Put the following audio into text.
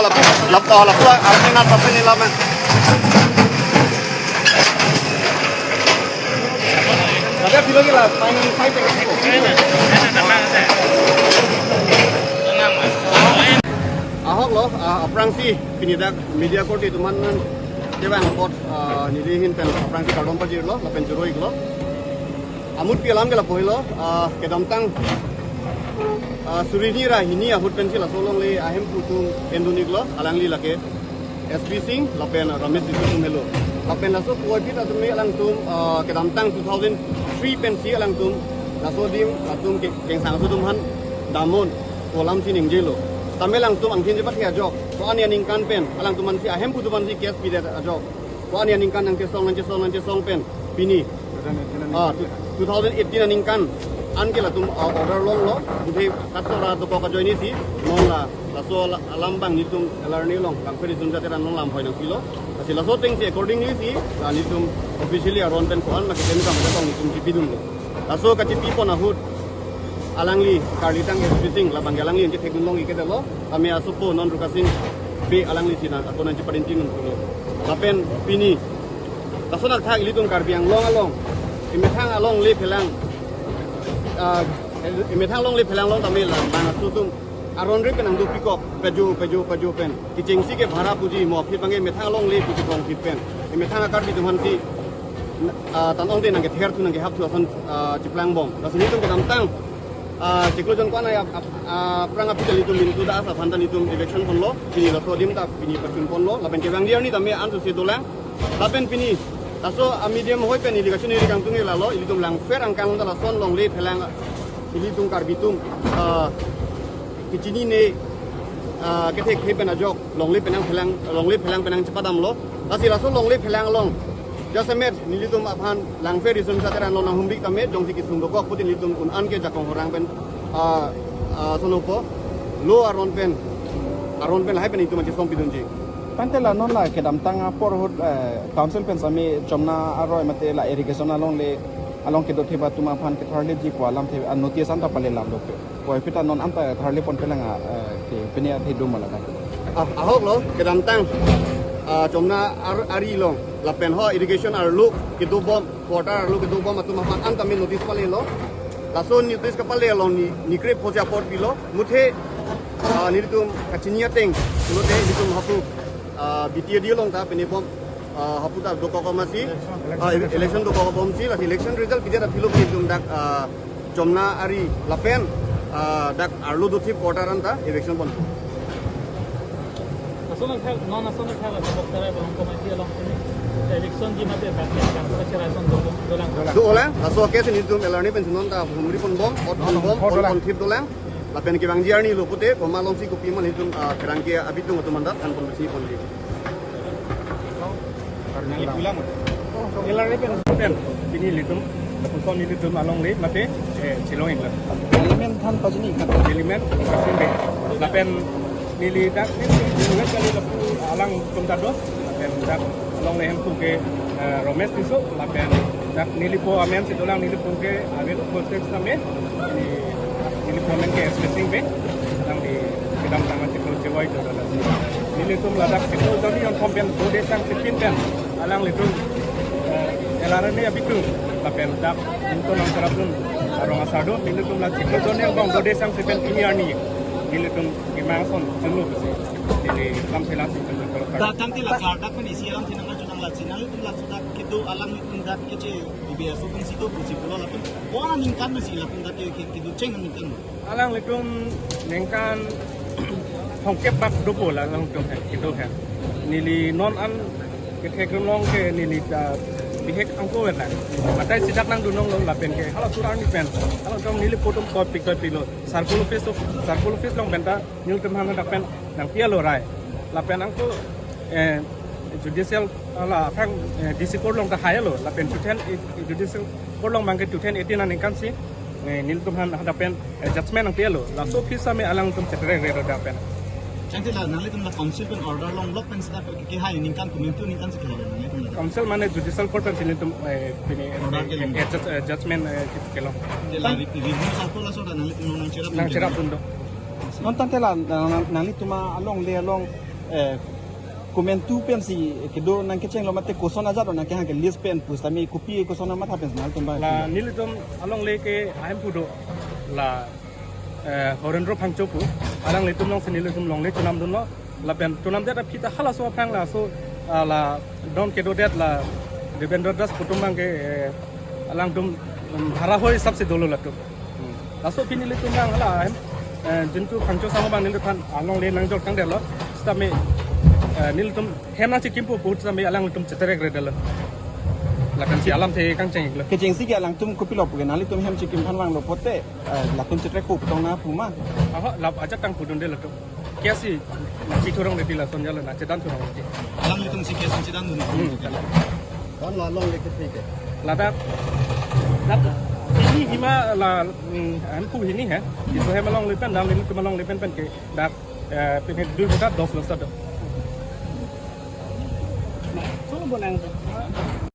lập to là phua ở trên tập bên làm mà ada video ni lah final fight Ahok lo Prangsi pinidak media court itu mana dia court nilihin pen Prangsi kardom pajir lo lapen juroi lo amut pialam gela pohilo kedamtang surinira hini ahut pensil asolong le ahem putum endunik lo alangli lake SB Singh lapen Ramesh Situm melo lapen laso kuat kita tu me alang tum kedamtang 2003 pensi alang tum laso dim atum keng sang sutum han damon kolam sining jelo tamelang tum angkin jepat ya jok ko an ya ningkan pen alang tum man si ahem putuman si kes pidet jok ko an ya ningkan nang cesong pen pini 2018 ningkan an ke la tum order long lo budhe katora to ko joini si non la so alambang ni tum alarni long kang feri sun jate ran long lam hoina kilo asi la so ting si accordingly si ni tum officially aron pen ko an ma ken kam ta ni tum pidum lo la so ka ti pipo na hut alangli karlitang sing la banggalangi je thekun long ike lo kami asupo non rukasin be alangli sina ko nan ji parintin lo lapen pini la so nak thak litum karbiang long along imethang along le phelang imethang long le phelang long tamil bang sutum aron ri penang du pikok peju pen kijing si ke bhara puji mo phit bange methang long le puji kong phit pen imethang akar bi tuman si tan ong te nang ke ther tu nang ke hap tu asan jiplang bom la sini tum ke damtang ciklujon ko na ya prang api jali tum bintu da asa phantan itum election kon lo pini la so dim ta pini perchun kon lo lapen ke bang dia ni tame an su se dolang lapen pini taso medium hoi pen irrigation iri kang tungi lalo ilitum lang fer ang kang dala son long le phelang ilitum karbitum kichini ne kete khepen ajok long le penang penang cepadam lo tasi raso long le phelang long jasemet nilitum aphan lang fer isun sateran lo nang humbik tame jong sikit sundoko putin litum un an ke jakong horang pen sonopo lo aron pen hai pen itu macam som pidunji Pantela non la ke dam tanga por hot council pen sami chomna aroi mate la irrigation along ke do theba tuma phan ke tharle ji kwa lam the an notice an ta pale lam do ko pita non am ta tharle pon pelanga ke penia the do mala ka ahok lo ke dam tang chomna ari long la pen ho irrigation ar lu ke do bom water lu ke do bom atuma phan an ta me notice pale lo la so notice ka pale lo ni kre poja port bilo muthe niritum kachinia teng lo te nitum hapu BTA dia long ta penipom haputa doko komasi election doko komsi la election result pijat philo pidum dak chomna ari lapen dak arlu duthi quarteran ta election bon national thal non national thal doktora bon komati long election di mate bakya kan pacharason dolang dolang aso ke ni dum elani pension ta humri pon bom on thip dolang lapen ki bang jiarni lo pute ko malong si ko piman hitum kerangke abitung atumanda kan pon besi pon li Nali pulang. Elare pen ini litum, pusat ini litum along le mate silong ingla. element than pajni ka Element kasin be. Lapen nili dak nili kali lapu alang tumtado. Lapen dak along le hem ke Ramesh tiso. Lapen dak nili po amen sidolang nili pun ke avel proses name. Nili po amen ke spacing be. Lang di kedam tangan cikul cewai itu adalah. Nili tum ladak itu jadi yang kompen bode sang sepin pen. Alang litum elaran ni abitu lapen dak untuk nang terapun arong asado litum la ciklo don yang bang bode sang sepen ini ani litum kimangson jenu besi jadi kamselasi kalau datang ti la kardak pun isi alam tinang junang la chinal litum la sudah kitu alang litum dak kece biasa pun situ puji pulo lapun orang ningkan masih lapun dak kitu ceng ningkan alang litum nengkan hongkep bak dopo la lang tum kitu kan nili non an ke long ke nili bihek angko wala matai sidak nang dunong lo lapen ke hala surang ni pen hala tom nili potom ko picture pilo circle face long benta nil kem hang dak pen nang pia lo rai lapen angko judicial ala phang DC court long ta hai lo lapen tuten judicial court long bang ke tuten 18 nan kan si nil kem hang dak pen judgment nang pia lo la so phisa me alang tum cetre re dak pen Cantik lah, nanti tu council pun order long block pun sedap kehai ningkan komentu ningkan sekitar nanti tu. Council mana judicial court sini tu ini judgment kita Jadi review satu lah sudah nanti tu nang cerap. Nang cerap tu. non tantela nali tuma along le along komen tu pen si kedo nang keceng lo mate kosona jado nang ke list pen pus tami kopi kosona mat happen nal tumba La nilitum along leke ahem pudo la horendro phangchopu alang litum long senilitum long le tunam dun lo la pen tunam det apita hala so phang la so la don kedo det la Devendra Das kutumbang ke alang tum hara hoi sabse dolo la tu la so pini litum lang hala ahem jintu phangcho sama bang nilitan along le nang jok tang det lo stame nilitum hemna chikimpu put stame alang litum cetere gredel la kan si alam the kang cheng lo keceng si ke lang tum kopi lo pugen nali tum hem chikim phan wang lo pote la tum cetre kup tong na puma aha lap ajak tang pudun de lato kiasi na chi thorong de la son jala na chedan thorong de alang litum si kesan si dan dun kan la long le ke ke la dak ini hima la an pu ini ha itu he malong lepen dam ini malong lepen pen ke dak pen du buka dos lo sad so bonang